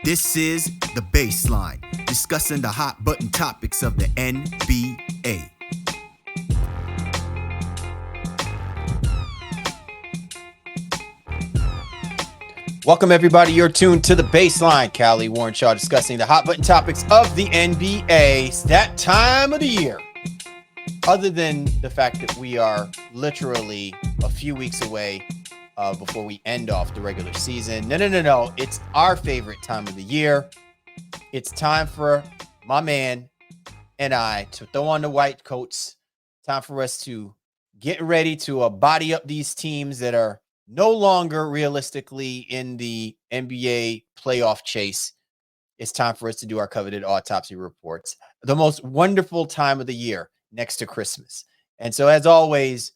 This is The Baseline, discussing the hot button topics of the NBA. Welcome, everybody. You're tuned to The Baseline. Callie Warren Shaw discussing the hot button topics of the NBA. It's that time of the year. Other than the fact that we are literally a few weeks away before we end off the regular season. No. It's our favorite time of the year. It's time for my man and I to throw on the white coats. Time for us to get ready to body up these teams that are no longer realistically in the NBA playoff chase. It's time for us to do our coveted autopsy reports. The most wonderful time of the year next to Christmas. And so, as always,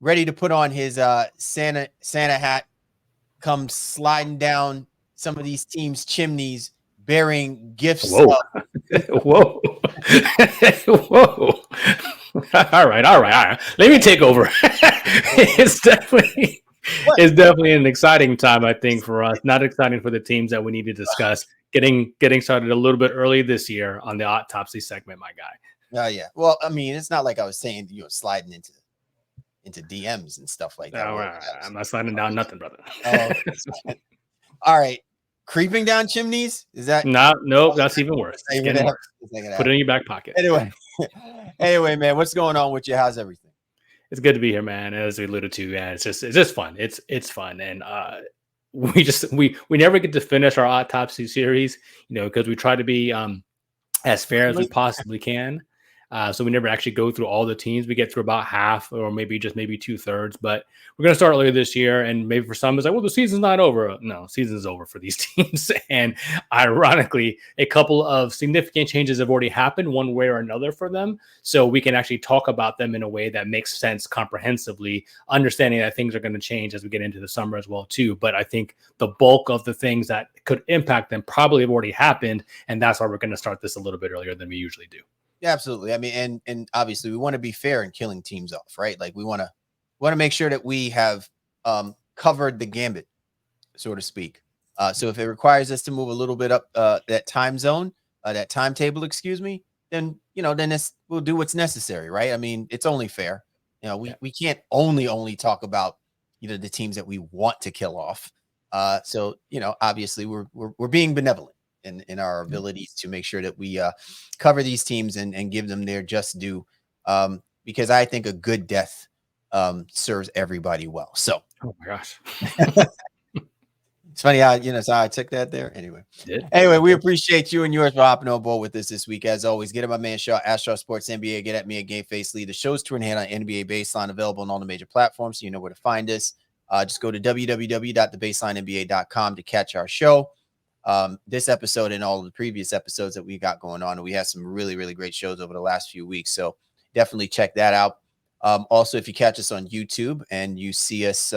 ready to put on his Santa hat, come sliding down some of these teams' chimneys, bearing gifts. Whoa. Whoa. Whoa. All right. Let me take over. It's definitely an exciting time, I think, for us. Not exciting for the teams that we need to discuss. Getting started a little bit early this year on the autopsy segment, my guy. Oh, yeah. Well, I mean, it's not like I was saying, sliding into DMs and stuff like that. No, I'm not sliding down nothing, brother. All right. Creeping down chimneys? Is that? No, that's even worse. Put it in your back pocket. Anyway, man, what's going on with you? How's everything? It's good to be here, man. As we alluded to, yeah, it's just fun. It's fun. And we never get to finish our autopsy series, because we try to be as fair as we possibly can. So we never actually go through all the teams. We get through about half or maybe 2/3. But we're going to start earlier this year. And maybe for some, it's like, well, the season's not over. No, season's over for these teams. And ironically, a couple of significant changes have already happened one way or another for them. So we can actually talk about them in a way that makes sense comprehensively, understanding that things are going to change as we get into the summer as well, too. But I think the bulk of the things that could impact them probably have already happened. And that's why we're going to start this a little bit earlier than we usually do. Yeah, absolutely. I mean, and obviously we want to be fair in killing teams off, right? Like we want to make sure that we have covered the gambit, so to speak. So if it requires us to move a little bit up that time zone, that timetable, then we'll do what's necessary, right? I mean, it's only fair. We can't only talk about the teams that we want to kill off. So obviously we're being benevolent in our abilities to make sure that we cover these teams and give them their just due, because I think a good death serves everybody well. So, oh my gosh, it's funny how how I took that there. Anyway, we appreciate you and yours for hopping on board with us this week. As always, get at my man Shaw, Shaw Sports NBA. Get at me at Game Face Lee. The show's touring hand on NBA Baseline, available on all the major platforms, so you know where to find us. Just go to www.thebaselinenba.com to catch our show. This episode and all of the previous episodes that we got going on. And we had some really, really great shows over the last few weeks. So definitely check that out. Also, if you catch us on YouTube and you see us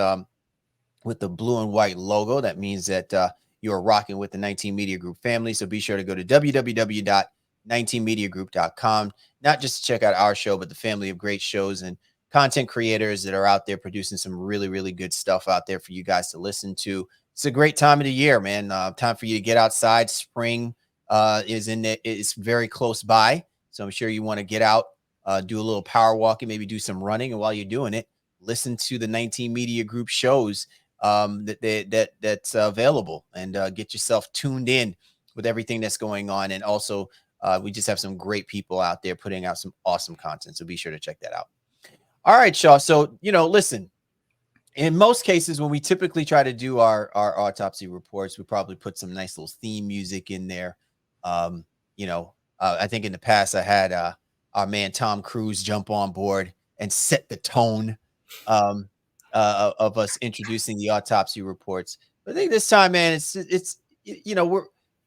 with the blue and white logo, that means that you are rocking with the 19 Media Group family. So be sure to go to www.19mediagroup.com, not just to check out our show, but the family of great shows and content creators that are out there producing some really, really good stuff out there for you guys to listen to. It's a great time of the year, man. Time for you to get outside. Spring is very close by. So I'm sure you want to get out, do a little power walking, maybe do some running. And while you're doing it, listen to the 19 Media Group shows that's available, and get yourself tuned in with everything that's going on. And also, we just have some great people out there putting out some awesome content. So be sure to check that out. All right, Shaw. So, listen. In most cases, when we typically try to do our autopsy reports, we probably put some nice little theme music in there. I think in the past I had our man Tom Cruise jump on board and set the tone of us introducing the autopsy reports. But I think this time, man,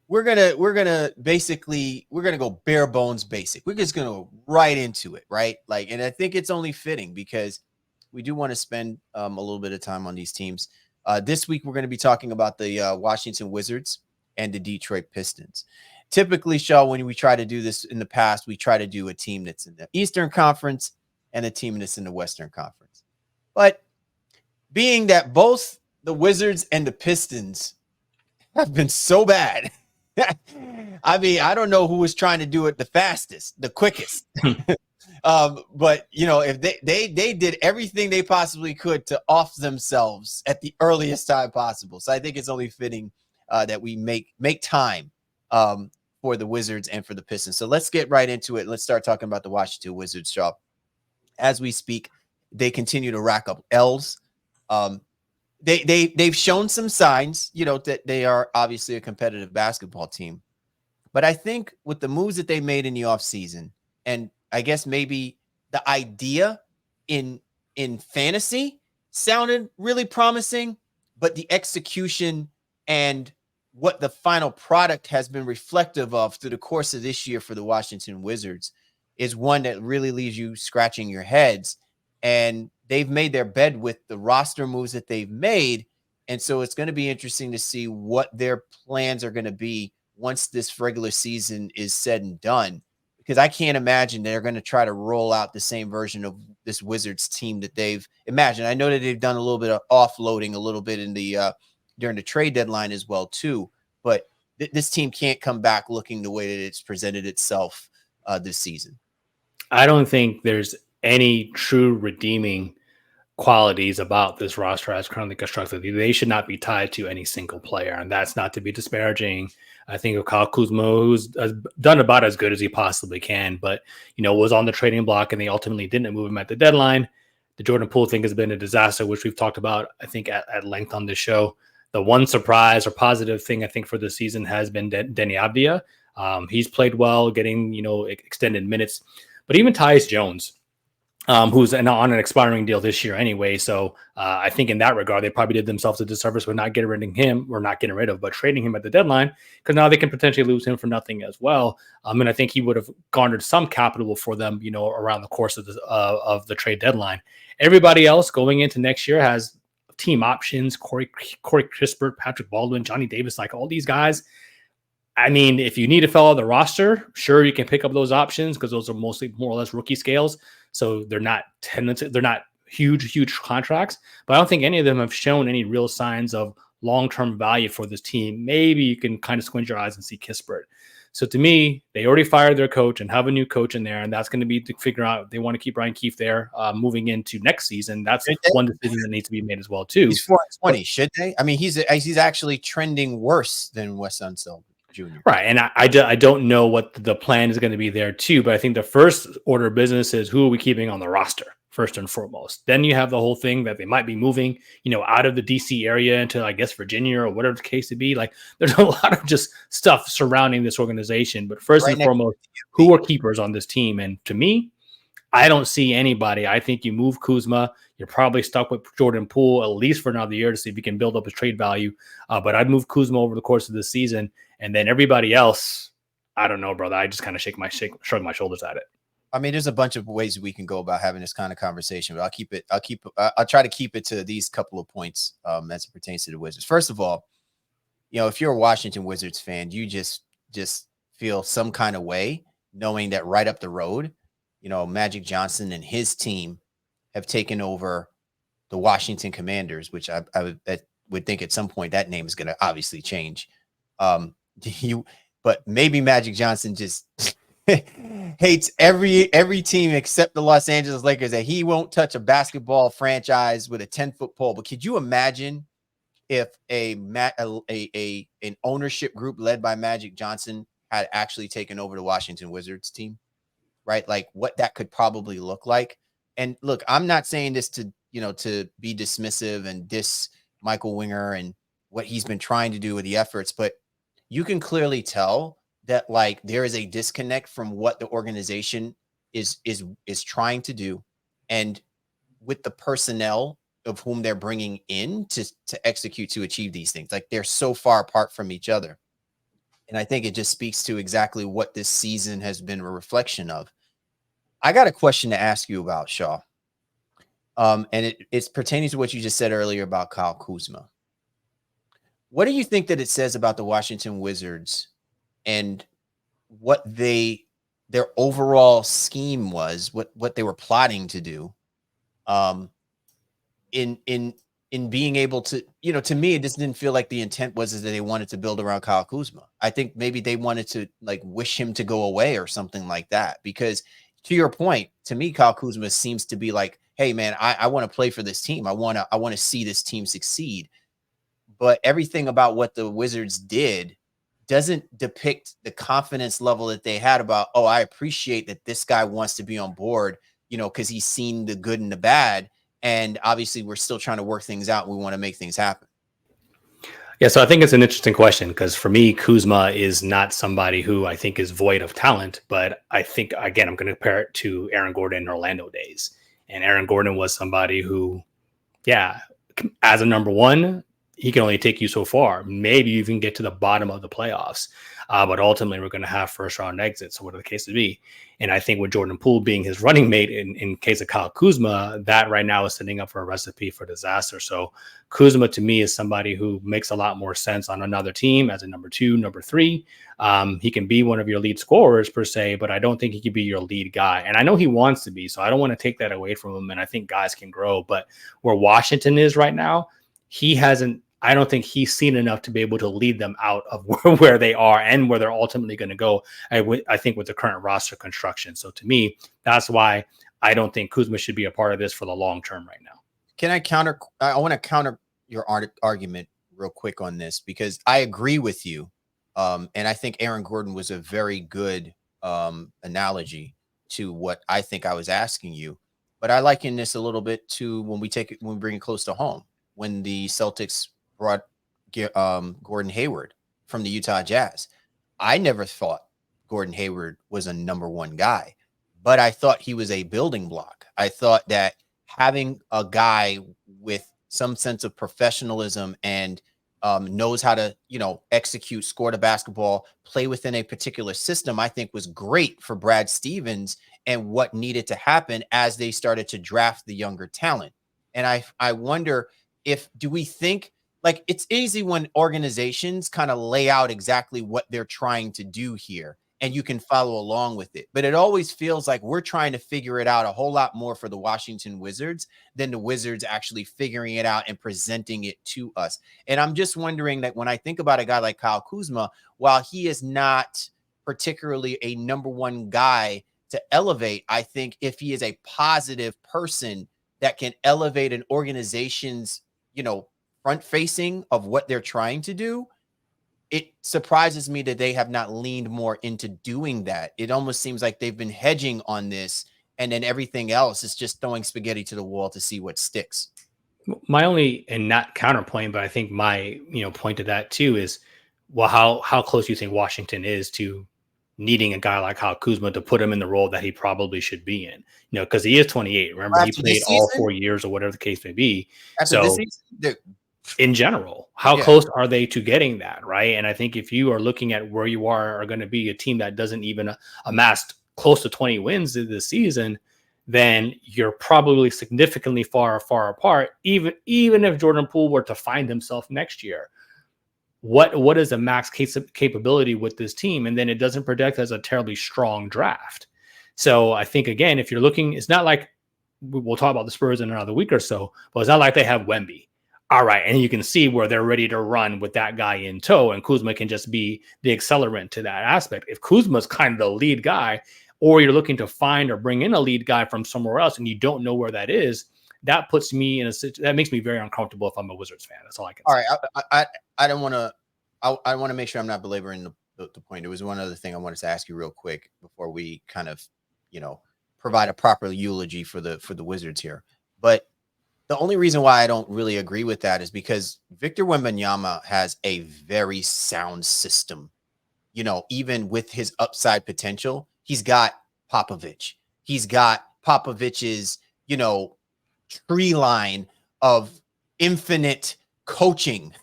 we're gonna go bare bones basic. We're just gonna go right into it, right? And I think it's only fitting because we do want to spend a little bit of time on these teams. This week, we're going to be talking about the Washington Wizards and the Detroit Pistons. Typically, Shaw, when we try to do this in the past, we try to do a team that's in the Eastern Conference and a team that's in the Western Conference. But being that both the Wizards and the Pistons have been so bad I mean, I don't know who was trying to do it the fastest, the quickest. But you know, if they did everything they possibly could to off themselves at the earliest time possible. So I think it's only fitting that we make time for the Wizards and for the Pistons. So let's get right into it. Let's start talking about the Washington Wizards, Shaw. As we speak, they continue to rack up L's. They've shown some signs, you know, that they are obviously a competitive basketball team. But I think with the moves that they made in the offseason, and I guess maybe the idea in fantasy sounded really promising, but the execution and what the final product has been reflective of through the course of this year for the Washington Wizards is one that really leaves you scratching your heads. And they've made their bed with the roster moves that they've made. And so it's going to be interesting to see what their plans are going to be once this regular season is said and done, because I can't imagine they're going to try to roll out the same version of this Wizards team that they've imagined. I know that they've done a little bit of offloading a little bit in the during the trade deadline as well too, but this team can't come back looking the way that it's presented itself this season. I don't think there's any true redeeming qualities about this roster as currently constructed. They should not be tied to any single player, and that's not to be disparaging. I think of Kyle Kuzma, who's done about as good as he possibly can, but you know, was on the trading block, and they ultimately didn't move him at the deadline. The Jordan Poole thing has been a disaster, which we've talked about, I think, at length on this show. The one surprise or positive thing I think for the season has been Denny Avdia. He's played well, getting, you know, extended minutes, but even Tyus Jones, who's on an expiring deal this year anyway. So I think in that regard, they probably did themselves a disservice with not getting rid of him, or not getting rid of, but trading him at the deadline, because now they can potentially lose him for nothing as well. And I think he would have garnered some capital for them, you know, around the course of the trade deadline. Everybody else going into next year has team options: Corey Kispert, Patrick Baldwin, Johnny Davis, like all these guys. I mean, if you need to fill out the roster, sure, you can pick up those options because those are mostly more or less rookie scales. So they're not huge contracts, but I don't think any of them have shown any real signs of long-term value for this team. Maybe you can kind of squint your eyes and see Kispert. So to me, they already fired their coach and have a new coach in there, and that's going to be to figure out if they want to keep Brian Keefe there moving into next season. That's one decision that needs to be made as well too. He's 4-20, should they? I mean, he's actually trending worse than Wes Unseld Jr. Right, and I don't know what the plan is going to be there too, but I think the first order of business is who are we keeping on the roster first and foremost. Then you have the whole thing that they might be moving, you know, out of the DC area into, I guess, Virginia or whatever the case to be. Like, there's a lot of just stuff surrounding this organization. But first and foremost, who are keepers on this team? And to me, I don't see anybody. I think you move Kuzma. You're probably stuck with Jordan Poole at least for another year to see if you can build up his trade value. But I'd move Kuzma over the course of the season, and then everybody else, I don't know, brother. I just kind of shrug my shoulders at it. I mean, there's a bunch of ways we can go about having this kind of conversation, but I'll try to keep it to these couple of points as it pertains to the Wizards. First of all, you know, if you're a Washington Wizards fan, you just feel some kind of way knowing that right up the road, you know, Magic Johnson and his team have taken over the Washington Commanders, which I would think at some point that name is going to obviously change. But maybe Magic Johnson just hates every team except the Los Angeles Lakers, that he won't touch a basketball franchise with a 10-foot pole. But could you imagine if an ownership group led by Magic Johnson had actually taken over the Washington Wizards team, right? Like what that could probably look like. And look, I'm not saying this to be dismissive and diss Michael Winger and what he's been trying to do with the efforts, but you can clearly tell that like there is a disconnect from what the organization is trying to do and with the personnel of whom they're bringing in to execute, to achieve these things. Like they're so far apart from each other. And I think it just speaks to exactly what this season has been a reflection of. I got a question to ask you about, Shaw. And it's pertaining to what you just said earlier about Kyle Kuzma. What do you think that it says about the Washington Wizards and what their overall scheme was, what they were plotting to do, in in being able to, to me, it just didn't feel like the intent was that they wanted to build around Kyle Kuzma. I think maybe they wanted to like wish him to go away or something like that. Because to your point, to me, Kyle Kuzma seems to be like, hey man, I want to play for this team. I want to see this team succeed. But everything about what the Wizards did doesn't depict the confidence level that they had about, oh, I appreciate that this guy wants to be on board, because he's seen the good and the bad. And obviously we're still trying to work things out. We want to make things happen. Yeah, so I think it's an interesting question because for me, Kuzma is not somebody who I think is void of talent, but I think, again, I'm going to compare it to Aaron Gordon in Orlando days. And Aaron Gordon was somebody who, yeah, as a number one, he can only take you so far. Maybe you can get to the bottom of the playoffs. But ultimately, we're going to have first round exits, or whatever the case may be. And I think with Jordan Poole being his running mate in case of Kyle Kuzma, that right now is setting up for a recipe for disaster. So Kuzma to me is somebody who makes a lot more sense on another team as a number 2, number 3. He can be one of your lead scorers per se, but I don't think he can be your lead guy. And I know he wants to be, so I don't want to take that away from him. And I think guys can grow. But where Washington is right now, I don't think he's seen enough to be able to lead them out of where they are and where they're ultimately going to go, I think, with the current roster construction. So to me, that's why I don't think Kuzma should be a part of this for the long term right now. I want to counter your argument real quick on this because I agree with you. And I think Aaron Gordon was a very good analogy to what I think I was asking you. But I liken this a little bit to when we bring it close to home, when the Celtics brought Gordon Hayward from the Utah Jazz. I never thought Gordon Hayward was a number 1 guy, but I thought he was a building block. I thought that having a guy with some sense of professionalism and knows how to, execute, score the basketball, play within a particular system, I think was great for Brad Stevens and what needed to happen as they started to draft the younger talent. And I wonder do we think, like, it's easy when organizations kind of lay out exactly what they're trying to do here and you can follow along with it. But it always feels like we're trying to figure it out a whole lot more for the Washington Wizards than the Wizards actually figuring it out and presenting it to us. And I'm just wondering that when I think about a guy like Kyle Kuzma, while he is not particularly a number 1 guy to elevate, I think if he is a positive person that can elevate an organization's, front facing of what they're trying to do, it surprises me that they have not leaned more into doing that. It almost seems like they've been hedging on this, and then everything else is just throwing spaghetti to the wall to see what sticks. My only, and not counterpoint, but I think my point to that too is, well, how close do you think Washington is to needing a guy like Kyle Kuzma to put him in the role that he probably should be in? Because he is 28. Remember, he played all 4 years or whatever the case may be. So in general, how close are they to getting that, right? And I think if you are looking at where you are going to be a team that doesn't even amass close to 20 wins this season, then you're probably significantly far apart, even if Jordan Poole were to find himself next year. What is the max capability with this team? And then it doesn't project as a terribly strong draft. So I think, again, if you're looking, it's not like we'll talk about the Spurs in another week or so, but it's not like they have Wemby. All right. And you can see where they're ready to run with that guy in tow, and Kuzma can just be the accelerant to that aspect. If Kuzma's kind of the lead guy, or you're looking to find or bring in a lead guy from somewhere else and you don't know where that is, that puts me in that makes me very uncomfortable if I'm a Wizards fan. That's all I can say. All right. I don't want to, I want to make sure I'm not belaboring the point. There was one other thing I wanted to ask you real quick before we kind of, provide a proper eulogy for the Wizards here. But the only reason why I don't really agree with that is because Victor Wembanyama has a very sound system. Even with his upside potential, he's got Popovich. He's got Popovich's, tree line of infinite coaching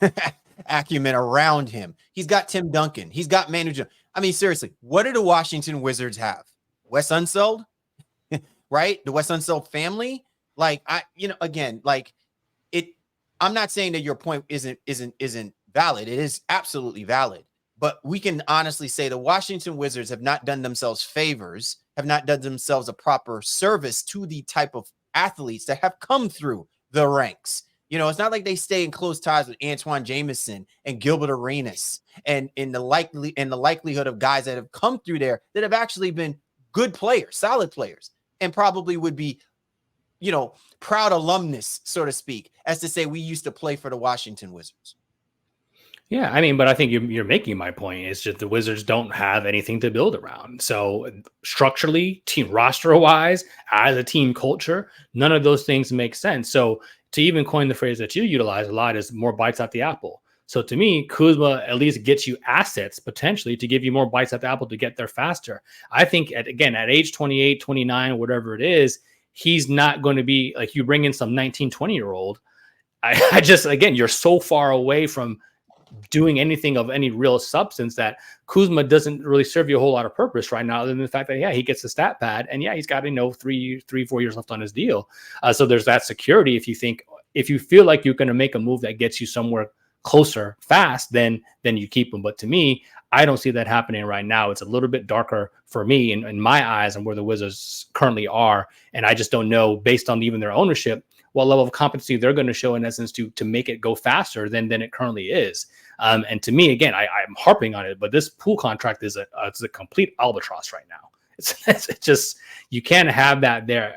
acumen around him. He's got Tim Duncan. He's got Manu Ginobili. I mean, seriously, what do the Washington Wizards have? Wes Unseld, right? The Wes Unseld family. Like, again, like it. I'm not saying that your point isn't valid. It is absolutely valid. But we can honestly say the Washington Wizards have not done themselves favors, have not done themselves a proper service to the type of athletes that have come through the ranks. You know, it's not like they stay in close ties with Antoine Jameson and Gilbert Arenas and in the likelihood of guys that have come through there that have actually been good players, solid players, and probably would be, you know, proud alumnus, so to speak, as to say we used to play for the Washington Wizards. Yeah, I mean, but I think you're making my point. It's just the Wizards don't have anything to build around. So structurally, team roster wise, as a team culture, none of those things make sense. So to even coin the phrase that you utilize a lot is more bites at the apple. So to me, Kuzma at least gets you assets potentially to give you more bites at the apple to get there faster. I think at age 28, 29, whatever it is, he's not going to be like you bring in some 19, 20-year-old. I just, again, you're so far away from doing anything of any real substance that Kuzma doesn't really serve you a whole lot of purpose right now, other than the fact that, yeah, he gets the stat pad and yeah, he's got, 3-4 years left on his deal. So there's that security. If you feel like you're going to make a move that gets you somewhere closer fast, then you keep him. But to me, I don't see that happening right now. It's a little bit darker for me in my eyes and where the Wizards currently are. And I just don't know, based on even their ownership, what level of competency they're going to show in essence to make it go faster than it currently is. And to me, again, I'm harping on it, but this Poole contract is a complete albatross right now. It's just, you can't have that there.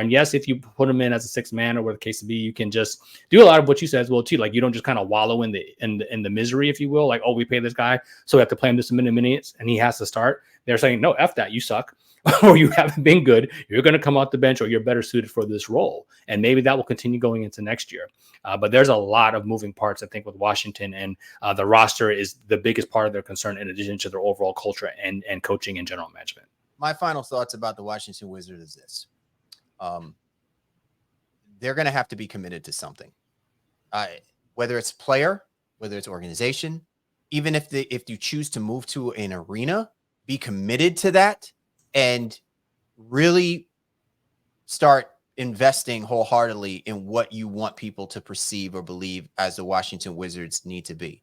And yes, if you put him in as a sixth man or whatever the case to be, you can just do a lot of what you said as well too. Like you don't just kind of wallow in the misery, if you will. Like, oh, we pay this guy, so we have to play him this many minutes and he has to start. They're saying, no, F that, you suck. Or you haven't been good, you're going to come off the bench, or you're better suited for this role. And maybe that will continue going into next year. But there's a lot of moving parts, I think, with Washington, and the roster is the biggest part of their concern in addition to their overall culture and coaching and general management. My final thoughts about the Washington Wizards is this. They're going to have to be committed to something. Whether it's player, whether it's organization, even if you choose to move to an arena, be committed to that and really start investing wholeheartedly in what you want people to perceive or believe as the Washington Wizards need to be.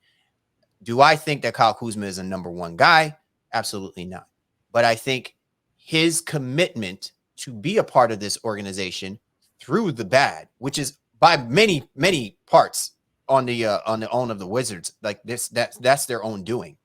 Do I think that Kyle Kuzma is a number one guy? Absolutely not. But I think his commitment to be a part of this organization through the bad, which is by many, many parts on the own of the Wizards, like this, that's their own doing.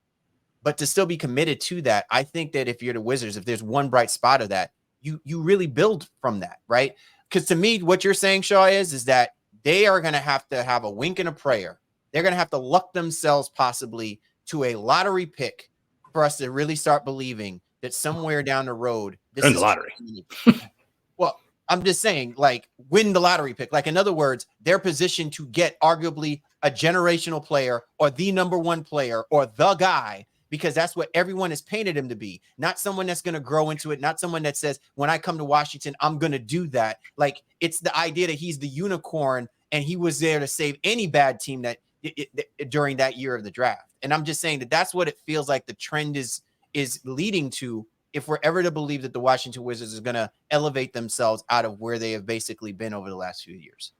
But to still be committed to that, I think that if you're the Wizards, if there's one bright spot of that, you really build from that, right? Because to me, what you're saying, Shaw, is that they are going to have a wink and a prayer. They're going to have to luck themselves possibly to a lottery pick for us to really start believing that somewhere down the road, this is the lottery. Well, I'm just saying, like, win the lottery pick. Like, in other words, they're positioned to get arguably a generational player or the number one player or the guy, because that's what everyone has painted him to be. Not someone that's going to grow into it. Not someone that says, when I come to Washington, I'm going to do that. Like, it's the idea that he's the unicorn and he was there to save any bad team that during that year of the draft. And I'm just saying that that's what it feels like the trend is leading to, if we're ever to believe that the Washington Wizards is going to elevate themselves out of where they have basically been over the last few years.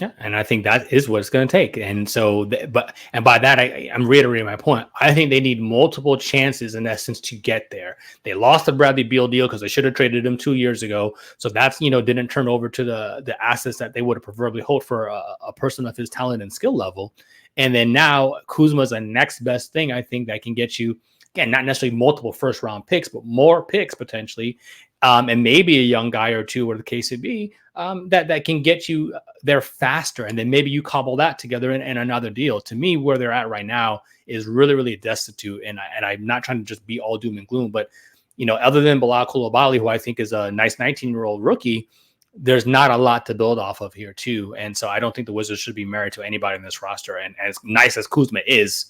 Yeah, and I think that is what it's going to take. And so, by that, I'm reiterating my point. I think they need multiple chances, in essence, to get there. They lost the Bradley Beal deal because they should have traded him 2 years ago. So that's, didn't turn over to the assets that they would have preferably hoped for a person of his talent and skill level. And then now Kuzma's a next best thing, I think, that can get you, again, not necessarily multiple first round picks, but more picks potentially. And maybe a young guy or two, or the case would be, that can get you there faster. And then maybe you cobble that together in another deal. To me, where they're at right now is really, really destitute. And I'm not trying to just be all doom and gloom, but, other than Bilal Coulibaly, who I think is a nice 19-year-old rookie, there's not a lot to build off of here too. And so I don't think the Wizards should be married to anybody in this roster. And as nice as Kuzma is,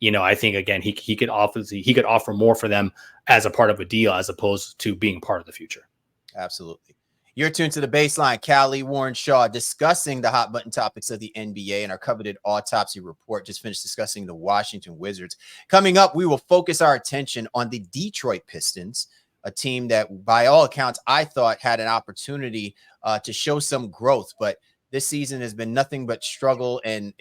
I think, again, he could offer more for them as a part of a deal as opposed to being part of the future. Absolutely. You're tuned to The Baseline. Callie, Warren, Shaw, discussing the hot button topics of the NBA and our coveted Autopsy Report. Just finished discussing the Washington Wizards. Coming up, we will focus our attention on the Detroit Pistons, a team that, by all accounts, I thought had an opportunity to show some growth, but this season has been nothing but struggle and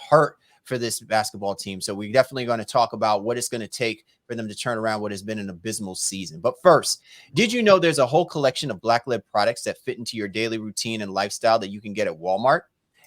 hurt for this basketball team. So we're definitely going to talk about what it's going to take for them to turn around what has been an abysmal season. But first, did you know there's a whole collection of black-led products that fit into your daily routine and lifestyle that you can get at Walmart?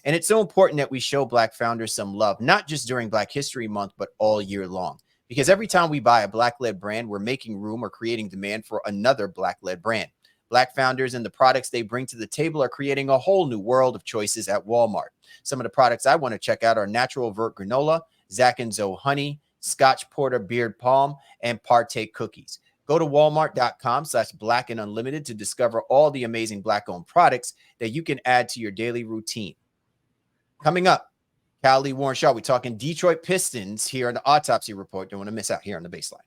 And it's so important that we show Black founders some love, not just during Black History Month, but all year long. Because every time we buy a Black-led brand, we're making room or creating demand for another Black-led brand. Black founders and the products they bring to the table are creating a whole new world of choices at Walmart. Some of the products I want to check out are Natural Vert Granola, Zack and Zoe Honey, Scotch Porter Beard Palm, and Partake Cookies. Go to walmart.com/Black and Unlimited to discover all the amazing Black-owned products that you can add to your daily routine. Coming up, Callie Warren Shaw. We're talking Detroit Pistons here on the Autopsy Report. Don't want to miss out here on the Baseline.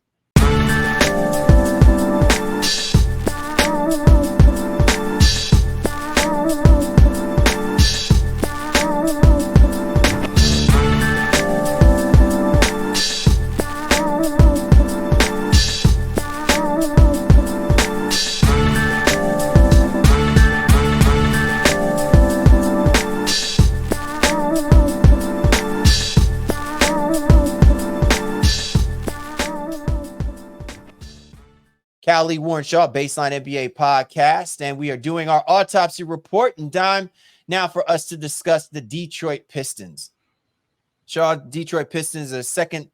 Callie Warren Shaw, Baseline NBA podcast, and we are doing our autopsy report, and time now for us to discuss the Detroit Pistons. Shaw, Detroit Pistons are the second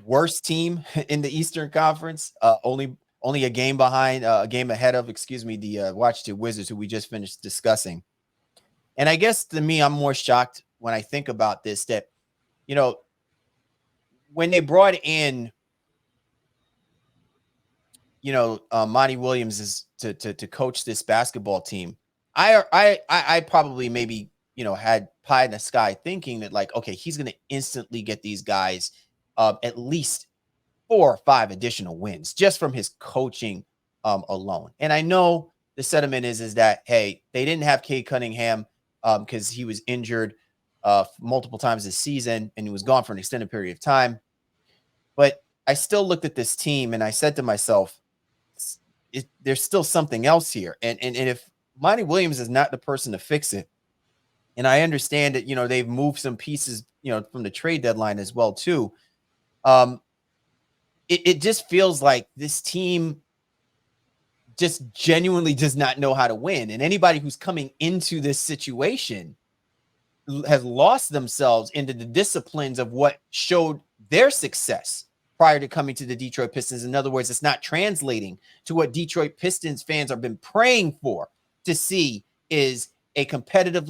worst team in the Eastern Conference, only a game behind, a game ahead of, the Washington Wizards, who we just finished discussing. And I guess to me, I'm more shocked when I think about this, that, when they brought in Monty Williams is to coach this basketball team. I probably maybe, had pie in the sky thinking that, like, okay, he's going to instantly get these guys at least 4 or 5 additional wins just from his coaching alone. And I know the sentiment is that, hey, they didn't have Cade Cunningham because he was injured multiple times this season and he was gone for an extended period of time. But I still looked at this team and I said to myself, there's still something else here. And if Monty Williams is not the person to fix it, and I understand that, they've moved some pieces, from the trade deadline as well, too. It just feels like this team just genuinely does not know how to win. And anybody who's coming into this situation has lost themselves into the disciplines of what showed their success prior to coming to the Detroit Pistons. In other words, it's not translating to what Detroit Pistons fans have been praying for to see, is a competitive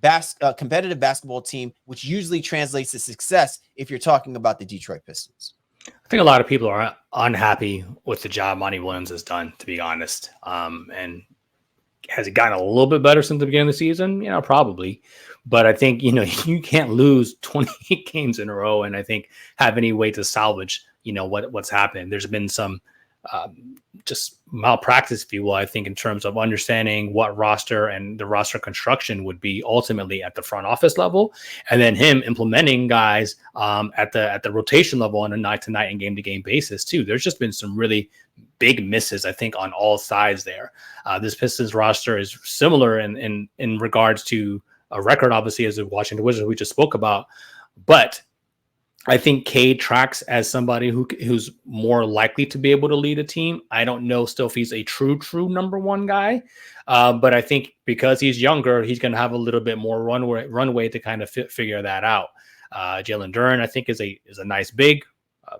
basketball team, which usually translates to success if you're talking about the Detroit Pistons. I think a lot of people are unhappy with the job Monty Williams has done, to be honest. And has it gotten a little bit better since the beginning of the season? Probably. But I think, you can't lose 28 games in a row and I think have any way to salvage, what's happening. There's been some just malpractice, if you will, I think, in terms of understanding what roster and the roster construction would be ultimately at the front office level, and then him implementing guys at the rotation level on a night-to-night and game-to-game basis too. There's just been some really big misses, I think, on all sides there. This Pistons roster is similar in regards to a record, obviously, as the Washington Wizards we just spoke about, but I think Cade tracks as somebody who's more likely to be able to lead a team. I don't know still if he's a true number one guy, but I think because he's younger, he's going to have a little bit more runway to kind of figure that out. Jalen Duren, I think, is a nice big,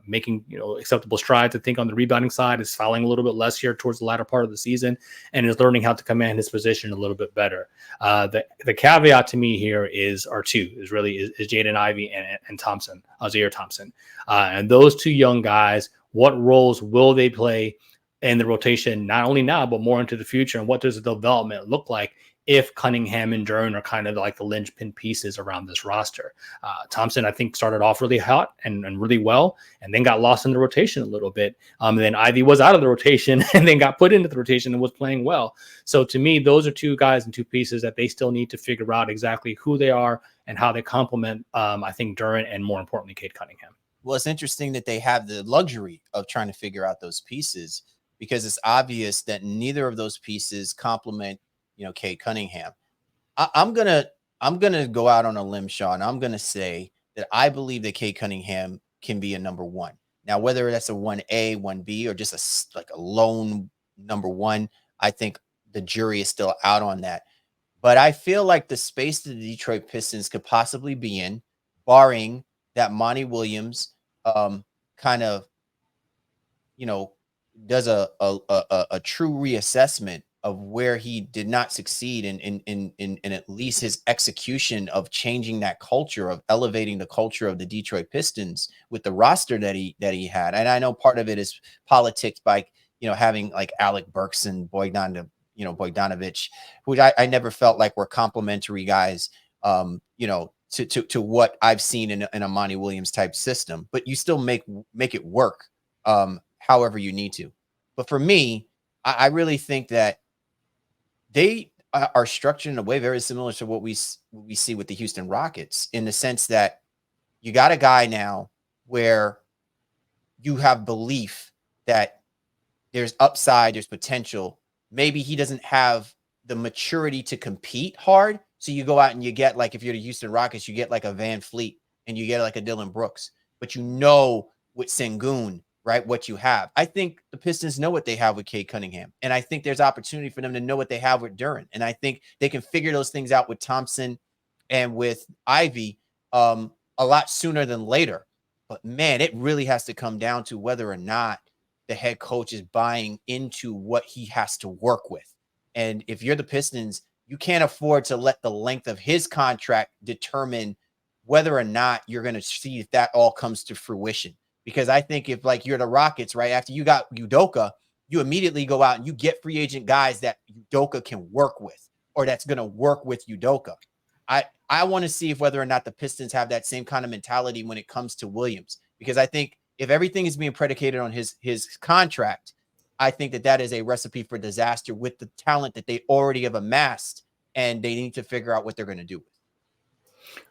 making acceptable strides. I think on the rebounding side, is fouling a little bit less here towards the latter part of the season, and is learning how to command his position a little bit better. The caveat to me here is Jaden Ivey and Thompson, Zaire Thompson, and those two young guys. What roles will they play in the rotation, not only now but more into the future, and what does the development look like if Cunningham and Duren are kind of like the linchpin pieces around this roster? Thompson, I think, started off really hot and really well, and then got lost in the rotation a little bit. And then Ivy was out of the rotation and then got put into the rotation and was playing well. So to me, those are two guys and two pieces that they still need to figure out exactly who they are and how they complement, I think, Duren and, more importantly, Cade Cunningham. Well, it's interesting that they have the luxury of trying to figure out those pieces, because it's obvious that neither of those pieces complement Cade Cunningham. I'm gonna go out on a limb, Sean. I'm gonna say that I believe that Cade Cunningham can be a number one. Now, whether that's a 1A, 1B, or just a lone number one, I think the jury is still out on that. But I feel like the space that the Detroit Pistons could possibly be in, barring that Monty Williams kind of, you know, does a true reassessment of where he did not succeed in at least his execution of changing that culture, of elevating the culture of the Detroit Pistons with the roster that he had. And I know part of it is politics by, having like Alec Burks and Bogdanovich, which I never felt like were complimentary guys, to what I've seen in a Monty Williams type system, but you still make it work however you need to. But for me, I really think that they are structured in a way very similar to what we see with the Houston Rockets, in the sense that you got a guy now where you have belief that there's upside, there's potential. Maybe he doesn't have the maturity to compete hard. So you go out and you get, like, if you're the Houston Rockets, you get like a Van Fleet and you get like a Dylan Brooks, but with Sengun, right, what you have. I think the Pistons know what they have with Cade Cunningham. And I think there's opportunity for them to know what they have with Duren. And I think they can figure those things out with Thompson and with Ivy a lot sooner than later. But man, it really has to come down to whether or not the head coach is buying into what he has to work with. And if you're the Pistons, you can't afford to let the length of his contract determine whether or not you're going to see if that all comes to fruition. Because I think if, like, you're the Rockets, right, after you got Udoka, you immediately go out and you get free agent guys that Udoka can work with, or that's going to work with Udoka. I want to see if whether or not the Pistons have that same kind of mentality when it comes to Williams, because I think if everything is being predicated on his contract, I think that is a recipe for disaster with the talent that they already have amassed, and they need to figure out what they're going to do.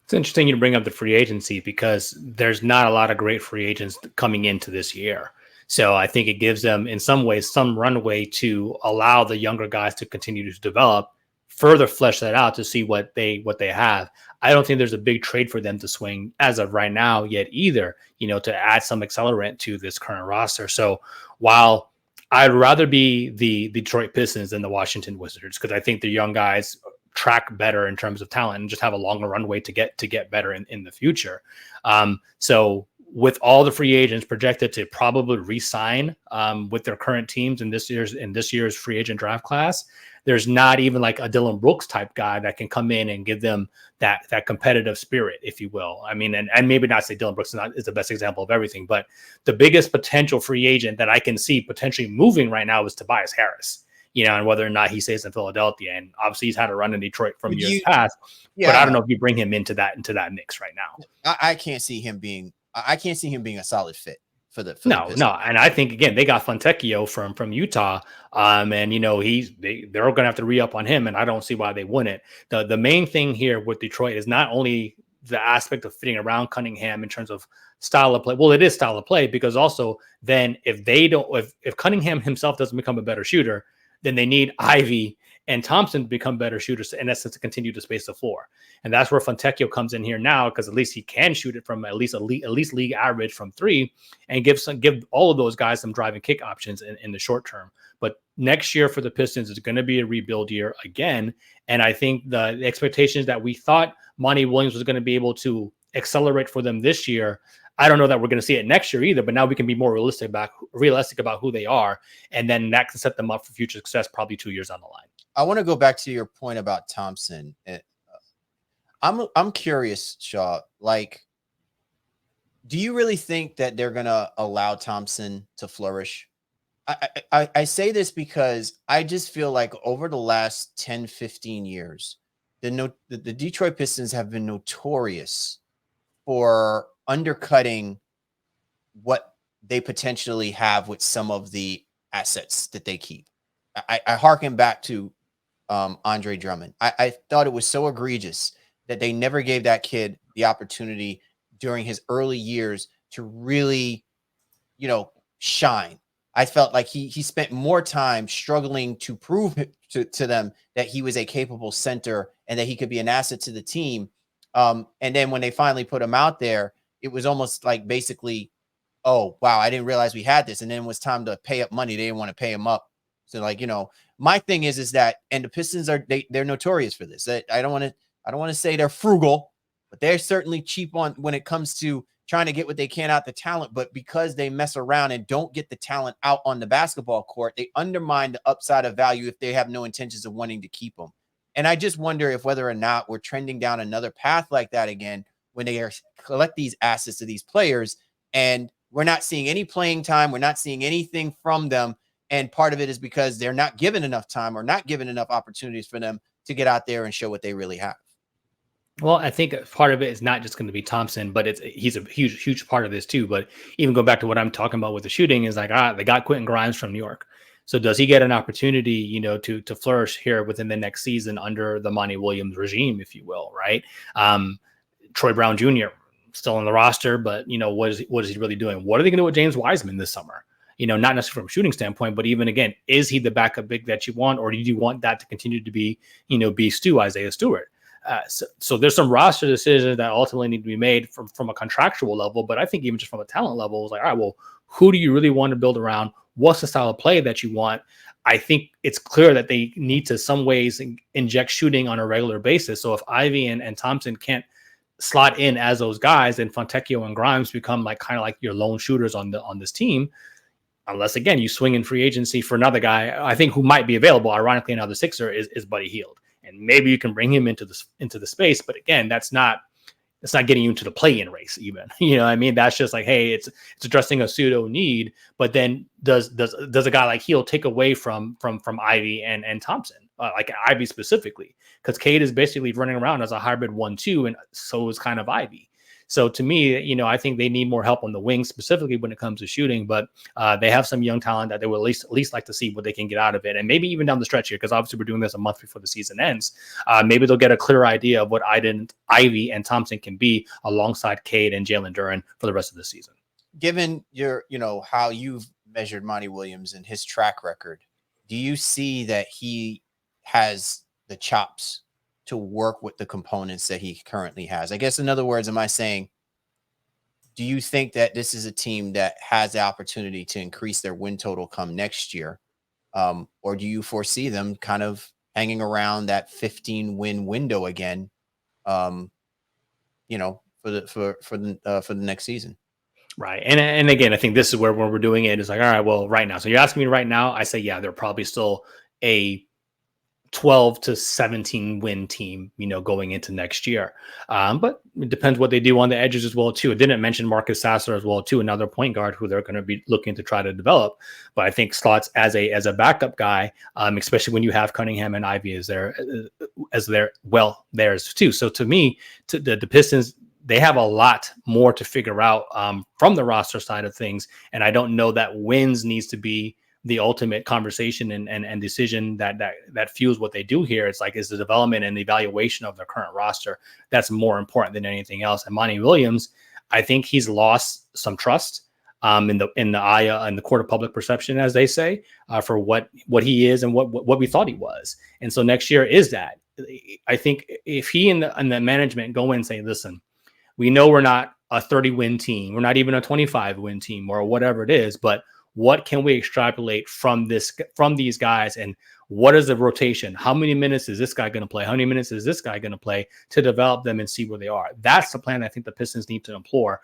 It's interesting you bring up the free agency, because there's not a lot of great free agents coming into this year. So I think it gives them, in some ways, some runway to allow the younger guys to continue to develop, further flesh that out to see what they have. I don't think there's a big trade for them to swing as of right now yet either, to add some accelerant to this current roster. So while I'd rather be the Detroit Pistons than the Washington Wizards, because I think the young guys track better in terms of talent and just have a longer runway to get better in the future. So with all the free agents projected to probably re-sign with their current teams in this year's free agent draft class, there's not even like a Dylan Brooks type guy that can come in and give them that competitive spirit, if you will. I mean, and maybe not say Dylan Brooks is the best example of everything, but the biggest potential free agent that I can see potentially moving right now is Tobias Harris, and whether or not he stays in Philadelphia. And obviously he's had a run in Detroit from years past, but I don't know if you bring him into that mix right now. I can't see him being a solid fit for the No. And I think, again, they got Fontecchio from Utah. And they're going to have to re-up on him. And I don't see why they wouldn't. The main thing here with Detroit is not only the aspect of fitting around Cunningham in terms of style of play. Well, it is style of play, because also then if Cunningham himself doesn't become a better shooter, then they need Ivy and Thompson to become better shooters, in essence, to continue to space the floor. And that's where Fontecchio comes in here now, because at least he can shoot it from at least league average from three, and give all of those guys some drive and kick options in the short term. But next year for the Pistons is going to be a rebuild year again. And I think the expectations that we thought Monty Williams was going to be able to accelerate for them this year, I don't know that we're going to see it next year either, but now we can be more realistic about who they are. And then that can set them up for future success, probably 2 years down the line. I want to go back to your point about Thompson. I'm curious, Shaw, like, do you really think that they're going to allow Thompson to flourish? I say this because I just feel like over the last 10, 15 years, the Detroit Pistons have been notorious for undercutting what they potentially have with some of the assets that they keep. I harken back to Andre Drummond. I thought it was so egregious that they never gave that kid the opportunity during his early years to really, shine. I felt like he spent more time struggling to prove to them that he was a capable center and that he could be an asset to the team. And then when they finally put him out there, it was almost like basically, oh, wow, I didn't realize we had this. And then it was time to pay up money. They didn't want to pay him up. So, like, my thing is that, and the Pistons they're notorious for this. I don't want to say they're frugal, but they're certainly cheap on when it comes to trying to get what they can out the talent. But because they mess around and don't get the talent out on the basketball court, they undermine the upside of value if they have no intentions of wanting to keep them. And I just wonder if whether or not we're trending down another path like that again, when they collect these assets of these players and we're not seeing any playing time, we're not seeing anything from them. And part of it is because they're not given enough time or not given enough opportunities for them to get out there and show what they really have. Well, I think part of it is not just going to be Thompson, but he's a huge part of this too. But even go back to what I'm talking about with the shooting is like, they got Quentin Grimes from New York. So does he get an opportunity, to flourish here within the next season under the Monty Williams regime, if you will, right? Troy Brown Jr. still on the roster, but what is he really doing? What are they going to do with James Wiseman this summer? Not necessarily from a shooting standpoint, but even again, is he the backup big that you want, or do you want that to continue to be, Isaiah Stewart? So there's some roster decisions that ultimately need to be made from a contractual level, but I think even just from a talent level, it's like, all right, well, who do you really want to build around? What's the style of play that you want? I think it's clear that they need to some ways inject shooting on a regular basis. So if Ivy and Thompson can't slot in as those guys, then Fontecchio and Grimes become kind of like your lone shooters on this team. Unless, again, you swing in free agency for another guy, I think, who might be available. Ironically, another Sixer is Buddy Hield. And maybe you can bring him into the space. But again, that's not getting you into the play-in race even. I mean? That's just like, hey, it's addressing a pseudo need. But then does a guy like Hield take away from Ivy and Thompson? Like Ivy specifically? Because Cade is basically running around as a hybrid 1-2, and so is kind of Ivy. So to me, I think they need more help on the wing, specifically when it comes to shooting. But they have some young talent that they will at least like to see what they can get out of it. And maybe even down the stretch here, because obviously we're doing this a month before the season ends. Maybe they'll get a clear idea of what Ivy and Thompson can be alongside Cade and Jalen Duren for the rest of the season. Given your, how you've measured Monty Williams and his track record, do you see that he has the chops to work with the components that he currently has? I guess, in other words, am I saying, do you think that this is a team that has the opportunity to increase their win total come next year? Or do you foresee them kind of hanging around that 15 win window again, for the next season? Right. And again, I think this is where we're doing it is like, all right, well, right now. So you're asking me right now, I say, yeah, they're probably still a 12 to 17 win team, going into next year. But it depends what they do on the edges as well, too. I didn't mention Marcus Sasser as well, too, another point guard who they're going to be looking to try to develop. But I think slots as a backup guy, especially when you have Cunningham and Ivy as theirs too. So to me, the Pistons, they have a lot more to figure out from the roster side of things. And I don't know that wins needs to be the ultimate conversation and decision that fuels what they do here. It's like, is the development and the evaluation of their current roster that's more important than anything else. And Monty Williams, I think he's lost some trust in the eye and the court of public perception, as they say, for what he is and what we thought he was. And so next year is that. I think if he and the management go in and say, listen, we know we're not a 30-win team, we're not even a 25-win team or whatever it is, but what can we extrapolate from these guys, and what is the rotation? How many minutes is this guy going to play? How many minutes is this guy going to play to develop them and see where they are? That's the plan I think the Pistons need to employ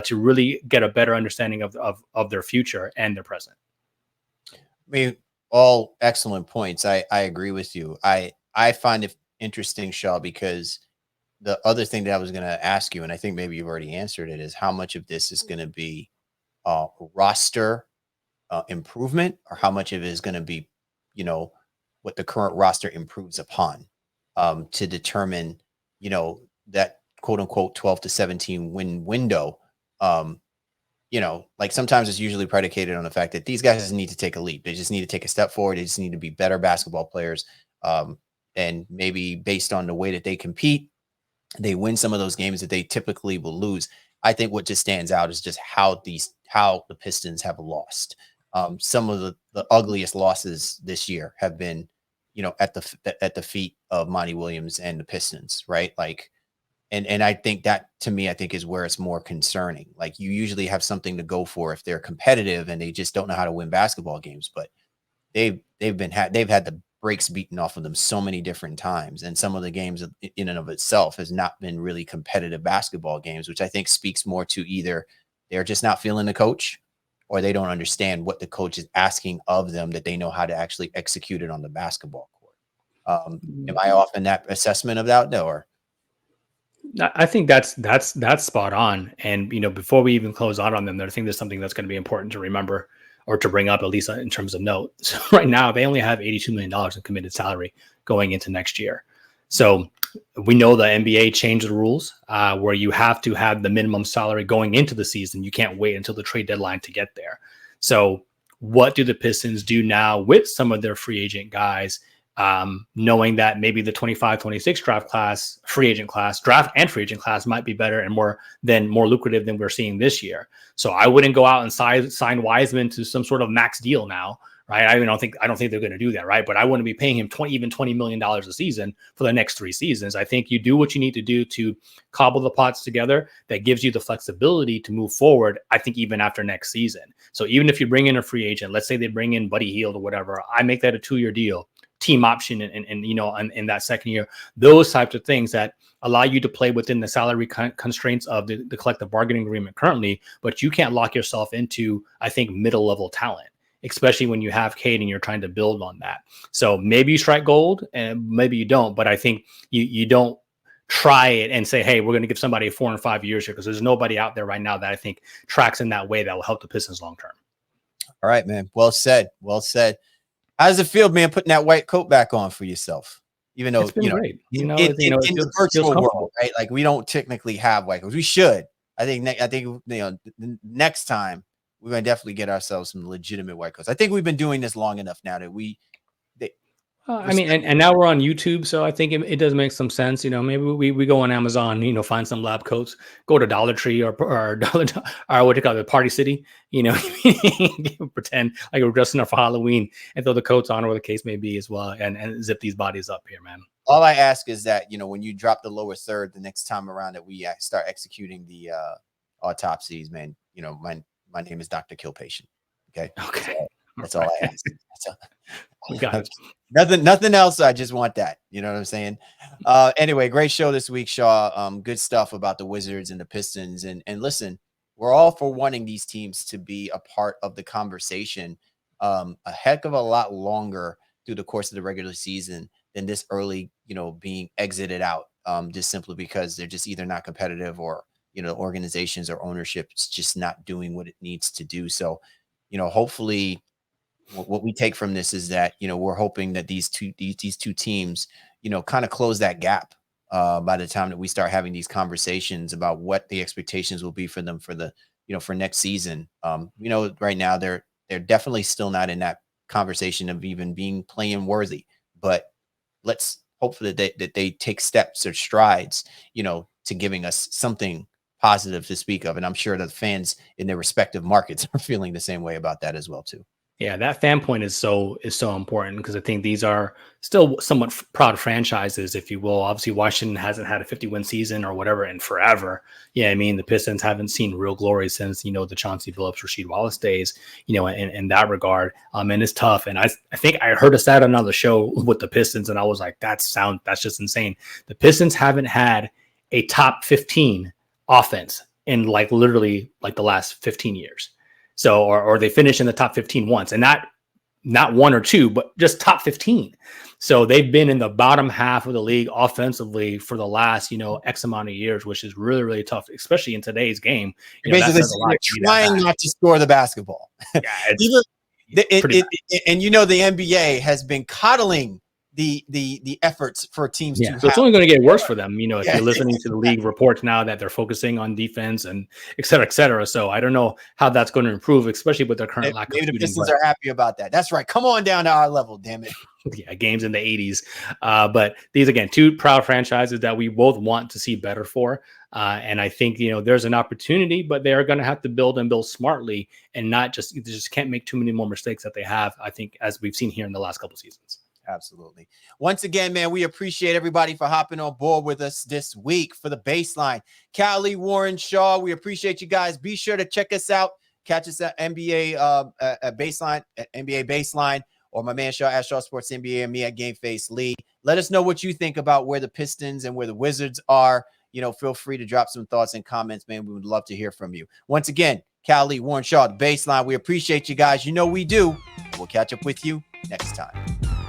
to really get a better understanding of their future and their present. I mean, all excellent points. I agree with you. I find it interesting, Shaw, because the other thing that I was going to ask you, and I think maybe you've already answered it, is how much of this is going to be roster improvement, or how much of it is going to be, what the current roster improves upon, to determine, that quote unquote 12 to 17 win window. Like sometimes it's usually predicated on the fact that these guys need to take a leap. They just need to take a step forward. They just need to be better basketball players. And maybe based on the way that they compete, they win some of those games that they typically will lose. I think what just stands out is just how the Pistons have lost. Some of the ugliest losses this year have been, at the feet of Monty Williams and the Pistons, right? Like, and I think that, to me, I think is where it's more concerning. Like, you usually have something to go for if they're competitive and they just don't know how to win basketball games, but they've had the brakes beaten off of them so many different times, and some of the games in and of itself has not been really competitive basketball games, which I think speaks more to either they're just not feeling the coach, or they don't understand what the coach is asking of them, that they know how to actually execute it on the basketball court. Am I off in that assessment of that? No, or I think that's spot on. And before we even close out on them, I think there's something that's going to be important to remember or to bring up, at least in terms of note. So right now they only have $82 million in committed salary going into next year. So we know the NBA changed the rules where you have to have the minimum salary going into the season. You can't wait until the trade deadline to get there. So what do the Pistons do now with some of their free agent guys? Knowing that maybe the 25-26 draft class, draft and free agent class might be better and more lucrative than we're seeing this year. So I wouldn't go out and sign Wiseman to some sort of max deal now, right? I don't think they're going to do that, right? But I wouldn't be paying him $20 million a season for the next 3 seasons. I think you do what you need to do to cobble the pots together. That gives you the flexibility to move forward, I think, even after next season. So even if you bring in a free agent, let's say they bring in Buddy Hield or whatever, I make that a 2-year deal. Team option and in that second year, those types of things that allow you to play within the salary constraints of the collective bargaining agreement currently, but you can't lock yourself into, I think, middle level talent, especially when you have Cade and you're trying to build on that. So maybe you strike gold and maybe you don't, but I think you don't try it and say, hey, we're going to give somebody 4 and 5 years here, because there's nobody out there right now that I think tracks in that way that will help the Pistons long term. All right, man. Well said. How does it feel, man, putting that white coat back on for yourself? Even though, great. In the virtual world, right? Like, we don't technically have white coats. We should. I think next time we're going to definitely get ourselves some legitimate white coats. I think we've been doing this long enough now that and now we're on YouTube, so I think it does make some sense. Maybe we go on Amazon, find some lab coats, go to Dollar Tree or what do you call it, Party City, pretend like we're dressing up for Halloween and throw the coats on, or the case may be as well, and zip these bodies up here, man. All I ask is that, when you drop the lower third the next time around that we start executing the autopsies, man, my name is Dr. Kill Patient. Okay. That's all I ask. We got it. Nothing else. I just want that. You know what I'm saying? Anyway, great show this week, Shaw. Good stuff about the Wizards and the Pistons. And listen, we're all for wanting these teams to be a part of the conversation a heck of a lot longer through the course of the regular season than this early, being exited out, just simply because they're just either not competitive, or, organizations or ownership is just not doing what it needs to do. So, hopefully what we take from this is that, we're hoping that these two teams, kind of close that gap by the time that we start having these conversations about what the expectations will be for them for the, for next season. Right now they're definitely still not in that conversation of even playing worthy, but let's hope that they take steps or strides, to giving us something positive to speak of. And I'm sure that the fans in their respective markets are feeling the same way about that as well too. Yeah, that fan point is so important, because I think these are still somewhat proud franchises, if you will. Obviously, Washington hasn't had a 50-win season or whatever in forever. Yeah, I mean, the Pistons haven't seen real glory since, the Chauncey Billups, Rasheed Wallace days, in that regard. And it's tough. And I think I heard a stat on another show with the Pistons, and I was like, that's just insane. The Pistons haven't had a top 15 offense in literally the last 15 years. So, or they finish in the top 15 once, and not 1 or 2, but just top 15. So they've been in the bottom half of the league offensively for the last, X amount of years, which is really, really tough, especially in today's game. Basically, trying not to score the basketball. Yeah, and the NBA has been coddling the efforts for teams to so it's only going to get worse for them, if you're listening to the league reports now that they're focusing on defense and et cetera, et cetera. So I don't know how that's going to improve, especially with their current lack of shooting. The Pistons are happy about that. That's right. Come on down to our level, damn it. Yeah, games in the 80s. But these, again, two proud franchises that we both want to see better for. And I think, there's an opportunity, but they are going to have to build smartly, and not just can't make too many more mistakes that they have, I think, as we've seen here in the last couple of seasons. Absolutely. Once again, man, we appreciate everybody for hopping on board with us this week for the Baseline. Callie, Warren, Shaw, we appreciate you guys. Be sure to check us out. Catch us at NBA Baseline, at NBA Baseline or my man Shaw at Shaw Sports NBA, and me at Game Face Lee. Let us know what you think about where the Pistons and where the Wizards are. You know, feel free to drop some thoughts and comments, man. We would love to hear from you. Once again, Cal Lee, Warren Shaw, the Baseline. We appreciate you guys. You know we do. We'll catch up with you next time.